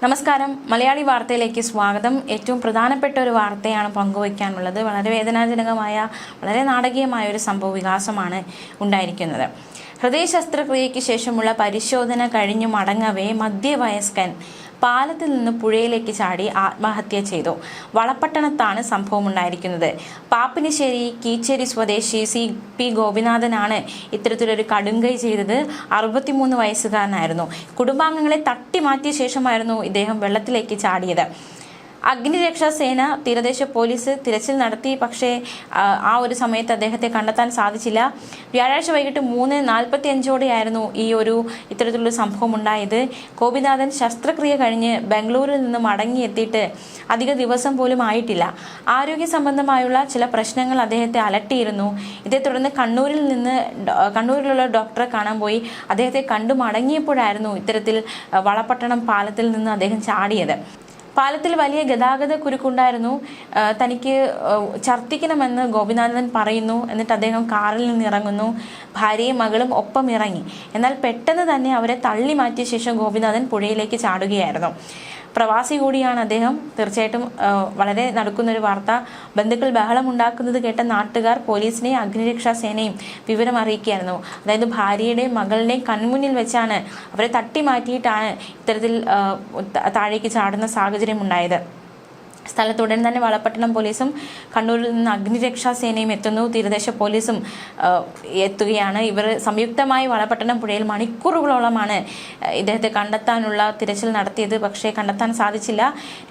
നമസ്കാരം. മലയാളി വാർത്തയിലേക്ക് സ്വാഗതം. ഏറ്റവും പ്രധാനപ്പെട്ട ഒരു വാർത്തയാണ് പങ്കുവയ്ക്കാനുള്ളത്. വളരെ വേദനാജനകമായ, വളരെ നാടകീയമായ ഒരു സംഭവ വികാസമാണ് ഉണ്ടായിരിക്കുന്നത്. ഹൃദയ ശസ്ത്രക്രിയയ്ക്ക് ശേഷമുള്ള പരിശോധന കഴിഞ്ഞു മടങ്ങവേ മധ്യവയസ്കൻ പാലത്തിൽ നിന്ന് പുഴയിലേക്ക് ചാടി ആത്മഹത്യ ചെയ്തു. വളപട്ടണത്താണ് സംഭവം ഉണ്ടായിരിക്കുന്നത്. പാപ്പിനിശ്ശേരി കീച്ചേരി സ്വദേശി CP ഗോപിനാഥനാണ് ഇത്തരത്തിലൊരു കടുങ്കൈ ചെയ്തത്. 63 വയസ്സുകാരനായിരുന്നു. കുടുംബാംഗങ്ങളെ തട്ടിമാറ്റിയ ശേഷമായിരുന്നു ഇദ്ദേഹം വെള്ളത്തിലേക്ക് ചാടിയത്. അഗ്നിരക്ഷാസേന, തീരദേശ പോലീസ് തിരച്ചിൽ നടത്തി. പക്ഷേ ആ ഒരു സമയത്ത് അദ്ദേഹത്തെ കണ്ടെത്താൻ സാധിച്ചില്ല. വ്യാഴാഴ്ച വൈകിട്ട് 3:45 ഇത്തരത്തിലുള്ള സംഭവം ഉണ്ടായത്. ഗോപിനാഥൻ ശസ്ത്രക്രിയ കഴിഞ്ഞ് ബംഗളൂരിൽ നിന്ന് മടങ്ങിയെത്തിയിട്ട് അധിക ദിവസം പോലും ആയിട്ടില്ല. ആരോഗ്യ സംബന്ധമായുള്ള ചില പ്രശ്നങ്ങൾ അദ്ദേഹത്തെ അലട്ടിയിരുന്നു. ഇതേ തുടർന്ന് കണ്ണൂരിലുള്ള ഡോക്ടറെ കാണാൻ പോയി. അദ്ദേഹത്തെ കണ്ടു മടങ്ങിയപ്പോഴായിരുന്നു ഇത്തരത്തിൽ വളപട്ടണം പാലത്തിൽ നിന്ന് അദ്ദേഹം ചാടിയത്. പാലത്തിൽ വലിയ ഗതാഗത കുരുക്കുണ്ടായിരുന്നു. തനിക്ക് ഛർദ്ദിക്കണമെന്ന് ഗോപിനാഥൻ പറയുന്നു. എന്നിട്ട് അദ്ദേഹം കാറിൽ നിന്ന് ഇറങ്ങുന്നു. ഭാര്യയും മകളും ഒപ്പം ഇറങ്ങി. എന്നാൽ പെട്ടെന്ന് തന്നെ അവരെ തള്ളി മാറ്റിയ ശേഷം ഗോപിനാഥൻ പുഴയിലേക്ക് ചാടുകയായിരുന്നു. പ്രവാസി കൂടിയാണ് അദ്ദേഹം. തീർച്ചയായിട്ടും വളരെ നടക്കുന്നൊരു വാർത്ത. ബന്ധുക്കൾ ബഹളമുണ്ടാക്കുന്നത് കേട്ട നാട്ടുകാർ പോലീസിനെയും അഗ്നിരക്ഷാസേനയും വിവരം അറിയിക്കുകയായിരുന്നു. അതായത് ഭാര്യയുടെയും മകളുടെയും കൺമുന്നിൽ വെച്ചാണ് അവരെ തട്ടി മാറ്റിയിട്ടാണ് ഇത്തരത്തിൽ താഴേക്ക് ചാടുന്ന സാഹചര്യം ഉണ്ടായത്. സ്ഥലത്ത് ഉടൻ തന്നെ വളപട്ടണം പോലീസും കണ്ണൂരിൽ നിന്ന് അഗ്നിരക്ഷാസേനയും എത്തുന്നു. തീരദേശ പോലീസും എത്തുകയാണ്. ഇവർ സംയുക്തമായി വളപട്ടണം പുഴയിൽ മണിക്കൂറുകളോളമാണ് ഇദ്ദേഹത്തെ കണ്ടെത്താനുള്ള തിരച്ചിൽ നടത്തിയത്. പക്ഷേ കണ്ടെത്താൻ സാധിച്ചില്ല.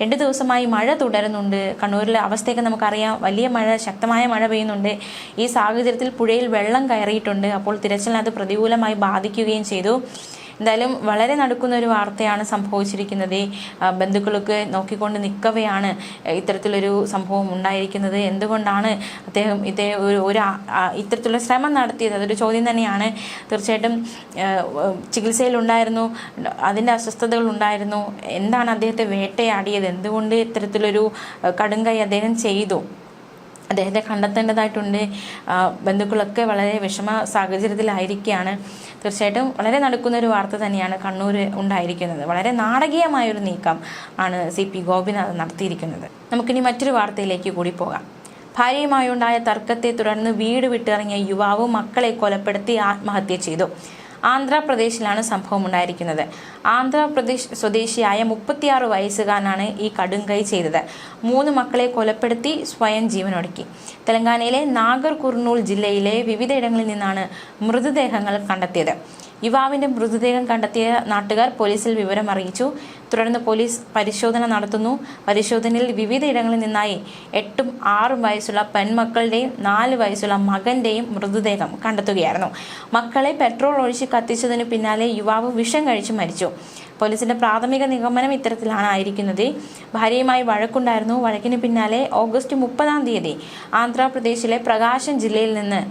2 ദിവസമായി മഴ തുടരുന്നുണ്ട്. കണ്ണൂരിലെ അവസ്ഥയൊക്കെ നമുക്കറിയാം. വലിയ മഴ, ശക്തമായ മഴ പെയ്യുന്നുണ്ട്. ഈ സാഹചര്യത്തിൽ പുഴയിൽ വെള്ളം കയറിയിട്ടുണ്ട്. അപ്പോൾ തിരച്ചിലിനെ അത് പ്രതികൂലമായി ബാധിക്കുകയും ചെയ്തു. എന്തായാലും വളരെ നടക്കുന്ന ഒരു വാർത്തയാണ് സംഭവിച്ചിരിക്കുന്നത്. ബന്ധുക്കളൊക്കെ നോക്കിക്കൊണ്ട് നിൽക്കവെയാണ് ഇത്തരത്തിലൊരു സംഭവം ഉണ്ടായിരിക്കുന്നത്. എന്തുകൊണ്ടാണ് അദ്ദേഹം ഇത്തരത്തിലുള്ള ശ്രമം നടത്തിയത്? അതൊരു ചോദ്യം തന്നെയാണ്. തീർച്ചയായിട്ടും ചികിത്സയിലുണ്ടായിരുന്നു, അതിൻ്റെ അസ്വസ്ഥതകൾ ഉണ്ടായിരുന്നു. എന്താണ് അദ്ദേഹത്തെ വേട്ടയാടിയത്? എന്തുകൊണ്ട് ഇത്തരത്തിലൊരു കടുങ്കൈ അദ്ദേഹം ചെയ്തു? അദ്ദേഹത്തെ കണ്ടെത്തേണ്ടതായിട്ടുണ്ട്. ബന്ധുക്കളൊക്കെ വളരെ വിഷമ സാഹചര്യത്തിലായിരിക്കുകയാണ്. തീർച്ചയായിട്ടും വളരെ നടക്കുന്ന ഒരു വാർത്ത തന്നെയാണ് കണ്ണൂർ ഉണ്ടായിരിക്കുന്നത്. വളരെ നാടകീയമായൊരു നീക്കം ആണ് CP ഗോപിനാഥൻ നടത്തിയിരിക്കുന്നത്. നമുക്കിനി മറ്റൊരു വാർത്തയിലേക്ക് കൂടി പോകാം. ഭാര്യയുമായുണ്ടായ തർക്കത്തെ തുടർന്ന് വീട് വിട്ടിറങ്ങിയ യുവാവ് മക്കളെ കൊലപ്പെടുത്തി ആത്മഹത്യ ചെയ്തു. ആന്ധ്രാപ്രദേശിലാണ് സംഭവം ഉണ്ടായിരിക്കുന്നത്. ആന്ധ്രാപ്രദേശ് സ്വദേശിയായ 36 വയസ്സുകാരനാണ് ഈ കടുങ്കൈ ചെയ്തത്. 3 മക്കളെ കൊലപ്പെടുത്തി സ്വയം ജീവനൊടുക്കി. തെലങ്കാനയിലെ നാഗർ കുർണൂൽ ജില്ലയിലെ വിവിധയിടങ്ങളിൽ നിന്നാണ് മൃതദേഹങ്ങൾ കണ്ടെത്തിയത്. യുവാവിന്റെ മൃതദേഹം കണ്ടെത്തിയ നാട്ടുകാർ പോലീസിൽ വിവരം അറിയിച്ചു. തുടർന്ന് പോലീസ് പരിശോധന നടത്തുന്നു. പരിശോധനയിൽ വിവിധയിടങ്ങളിൽ നിന്നായി 8ഉം 6ഉം വയസ്സുള്ള പെൺമക്കളുടെയും 4 വയസ്സുള്ള മകന്റെയും മൃതദേഹം കണ്ടെത്തുകയായിരുന്നു. മക്കളെ പെട്രോൾ ഒഴിച്ച് കത്തിച്ചതിന് പിന്നാലെ യുവാവ് വിഷം കഴിച്ച് മരിച്ചു. പോലീസിന്റെ പ്രാഥമിക നിഗമനം ഇത്തരത്തിലാണ് ആയിരിക്കുന്നത്. ഭാര്യയുമായി വഴക്കുണ്ടായിരുന്നു. വഴക്കിന് പിന്നാലെ ഓഗസ്റ്റ് 30 ആന്ധ്രാപ്രദേശിലെ പ്രകാശം ജില്ലയിൽ നിന്ന്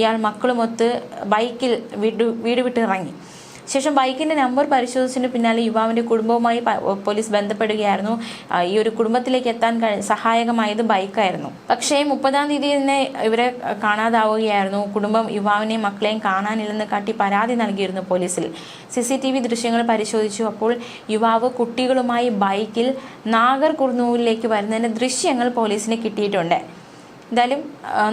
ഇയാൾ മക്കളുമൊത്ത് ബൈക്കിൽ വീട് വിട്ടിറങ്ങി. ശേഷം ബൈക്കിന്റെ നമ്പർ പരിശോധിച്ചതിന് പിന്നാലെ യുവാവിന്റെ കുടുംബവുമായി പോലീസ് ബന്ധപ്പെടുകയായിരുന്നു. ഈ ഒരു കുടുംബത്തിലേക്ക് എത്താൻ സഹായകമായത് ബൈക്കായിരുന്നു. പക്ഷേ 30 തന്നെ ഇവരെ കാണാതാവുകയായിരുന്നു. കുടുംബം യുവാവിനെയും മക്കളെയും കാണാനില്ലെന്ന് കാട്ടി പരാതി നൽകിയിരുന്നു പോലീസിൽ. CCTV ദൃശ്യങ്ങൾ പരിശോധിച്ചു. അപ്പോൾ യുവാവ് കുട്ടികളുമായി ബൈക്കിൽ നാഗർ കുർണൂലിലേക്ക് വരുന്നതിന്റെ ദൃശ്യങ്ങൾ പോലീസിന് കിട്ടിയിട്ടുണ്ട്. എന്തായാലും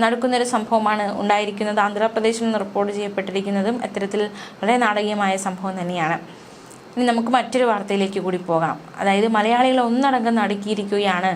നടക്കുന്നൊരു സംഭവമാണ് ഉണ്ടായിരിക്കുന്നത്. ആന്ധ്രാപ്രദേശിൽ നിന്ന് റിപ്പോർട്ട് ചെയ്യപ്പെട്ടിരിക്കുന്നതും ഇത്തരത്തിൽ വളരെ നാടകീയമായ സംഭവം തന്നെയാണ്. ഇനി നമുക്ക് മറ്റൊരു വാർത്തയിലേക്ക് കൂടി പോകാം. അതായത് മലയാളികൾ ഒന്നടങ്കം നടുക്കിയിരിക്കുകയാണ്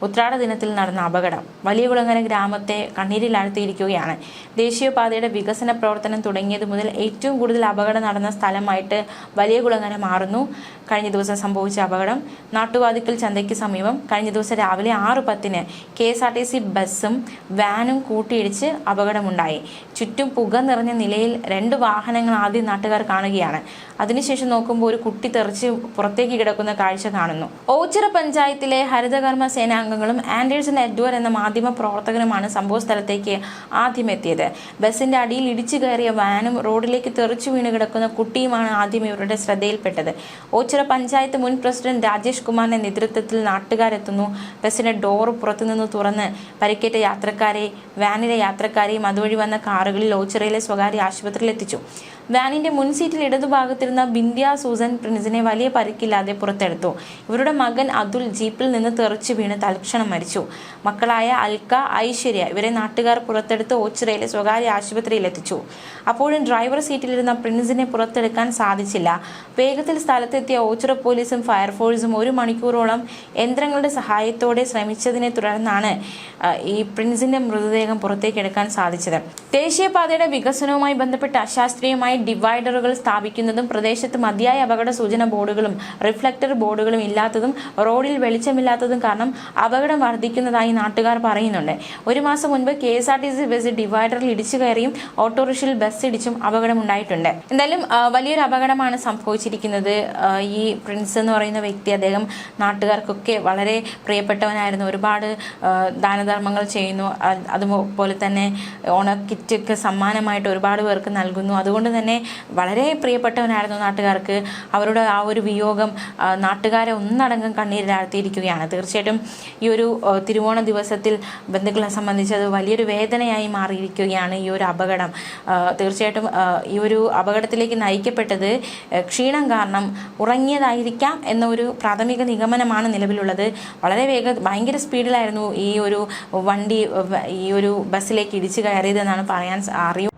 ഉത്രാട ദിനത്തിൽ നടന്ന അപകടം. വലിയകുളങ്ങര ഗ്രാമത്തെ കണ്ണീരിലാഴ്ത്തിയിരിക്കുകയാണ്. ദേശീയപാതയുടെ വികസന പ്രവർത്തനം തുടങ്ങിയത് മുതൽ ഏറ്റവും കൂടുതൽ അപകടം നടന്ന സ്ഥലമായിട്ട് വലിയകുളങ്ങര മാറുന്നു. കഴിഞ്ഞ ദിവസം സംഭവിച്ച അപകടം നാട്ടുവാതിക്കൽ ചന്തയ്ക്ക് സമീപം കഴിഞ്ഞ ദിവസം രാവിലെ 6:10 KSRTC ബസ്സും വാനും കൂട്ടിയിടിച്ച് അപകടമുണ്ടായി. ചുറ്റും പുക നിറഞ്ഞ നിലയിൽ 2 വാഹനങ്ങൾ ആദ്യം നാട്ടുകാർ കാണുകയാണ്. അതിനുശേഷം നോക്കുമ്പോൾ ഒരു കുട്ടി തെറിച്ച് പുറത്തേക്ക് കിടക്കുന്ന കാഴ്ച കാണുന്നു. ഓച്ചിറ പഞ്ചായത്തിലെ ഹരിതകർമ്മ സേനാംഗങ്ങളും ആൻഡേഴ്സൺ എഡ്വേർഡ് എന്ന മാധ്യമ പ്രവർത്തകനുമാണ് സംഭവ സ്ഥലത്തേക്ക് ആദ്യം എത്തിയത്. ബസിന്റെ അടിയിൽ ഇടിച്ചു കയറിയ വാനും റോഡിലേക്ക് തെറിച്ചു വീണ് കിടക്കുന്ന കുട്ടിയുമാണ് ആദ്യം ഇവരുടെ ശ്രദ്ധയിൽപ്പെട്ടത്. ഓച്ചിറ പഞ്ചായത്ത് മുൻ പ്രസിഡന്റ് രാജേഷ് കുമാറിന്റെ നേതൃത്വത്തിൽ നാട്ടുകാരെത്തുന്നു. ബസിന്റെ ഡോർ പുറത്തുനിന്ന് തുറന്ന് പരിക്കേറ്റ യാത്രക്കാരെ, വാനിലെ യാത്രക്കാരെയും അതുവഴി വന്ന കാറുകളിൽ ഓച്ചിറയിലെ സ്വകാര്യ ആശുപത്രിയിൽ എത്തിച്ചു. വാനിന്റെ മുൻ സീറ്റിൽ ഇടതുഭാഗത്തിരുന്ന ബിന്ധ്യ സൂസൻ പ്രിൻസിനെ വലിയ പരിക്കില്ലാതെ പുറത്തെടുത്തു. ഇവരുടെ മകൻ അതുൽ ജീപ്പിൽ നിന്ന് തെറിച്ചു വീണ് തൽക്ഷണം മരിച്ചു. മക്കളായ അൽക്ക, ഐശ്വര്യ ഇവരെ നാട്ടുകാർ പുറത്തെടുത്ത് ഓച്ചിറയിലെ സ്വകാര്യ ആശുപത്രിയിൽ എത്തിച്ചു. അപ്പോഴും ഡ്രൈവർ സീറ്റിലിരുന്ന പ്രിൻസിനെ പുറത്തെടുക്കാൻ സാധിച്ചില്ല. വേഗത്തിൽ സ്ഥലത്തെത്തിയ ഓച്ചിറ പോലീസും ഫയർഫോഴ്സും 1 മണിക്കൂറോളം യന്ത്രങ്ങളുടെ സഹായത്തോടെ ശ്രമിച്ചതിനെ തുടർന്നാണ് ഈ പ്രിൻസിന്റെ മൃതദേഹം പുറത്തേക്കെടുക്കാൻ സാധിച്ചത്. ദേശീയപാതയുടെ വികസനവുമായി ബന്ധപ്പെട്ട് അശാസ്ത്രീയമായി ഡിവൈഡറുകൾ സ്ഥാപിക്കുന്നതും പ്രദേശത്ത് മതിയായ അപകട സൂചന ബോർഡുകളും റിഫ്ലക്ടർ ബോർഡുകളും ഇല്ലാത്തതും റോഡിൽ വെളിച്ചമില്ലാത്തതും കാരണം അപകടം വർദ്ധിക്കുന്നതായി നാട്ടുകാർ പറയുന്നുണ്ട്. 1 മാസം മുൻപ് KSRTC ബസ് ഡിവൈഡറിൽ ഇടിച്ചു കയറിയും ഓട്ടോറിക്ഷയിൽ ബസ് ഇടിച്ചും അപകടമുണ്ടായിട്ടുണ്ട്. എന്തായാലും വലിയൊരു അപകടമാണ് സംഭവിച്ചിരിക്കുന്നത്. ഈ പ്രിൻസ് എന്ന് പറയുന്ന വ്യക്തി, അദ്ദേഹം നാട്ടുകാർക്കൊക്കെ വളരെ പ്രിയപ്പെട്ടവനായിരുന്നു. ഒരുപാട് ദാനധർമ്മങ്ങൾ ചെയ്യുന്നു. അതുപോലെ തന്നെ ഓണക്കിറ്റൊക്കെ സമ്മാനമായിട്ട് ഒരുപാട് പേർക്ക് നൽകുന്നു. അതുകൊണ്ട് തന്നെ വളരെ പ്രിയപ്പെട്ടവനായിരുന്നു നാട്ടുകാർക്ക്. അവരുടെ ആ ഒരു വിയോഗം നാട്ടുകാരെ ഒന്നടങ്കം കണ്ണീരിലാഴ്ത്തിയിരിക്കുകയാണ്. തീർച്ചയായിട്ടും ഈ ഒരു തിരുവോണ ദിവസത്തിൽ ബന്ധുക്കളെ സംബന്ധിച്ച് അത് വലിയൊരു വേദനയായി മാറിയിരിക്കുകയാണ് ഈ ഒരു അപകടം. തീർച്ചയായിട്ടും ഈ ഒരു അപകടത്തിലേക്ക് നയിക്കപ്പെട്ടത് ക്ഷീണം കാരണം ഉറങ്ങിയതായിരിക്കാം എന്ന ഒരു പ്രാഥമിക നിഗമനമാണ് നിലവിലുള്ളത്. വളരെ ഭയങ്കര സ്പീഡിലായിരുന്നു ഈ ഒരു വണ്ടി ഈ ഒരു ബസ്സിലേക്ക് ഇടിച്ചു കയറിയതെന്നാണ് പറയാൻ അറിയും.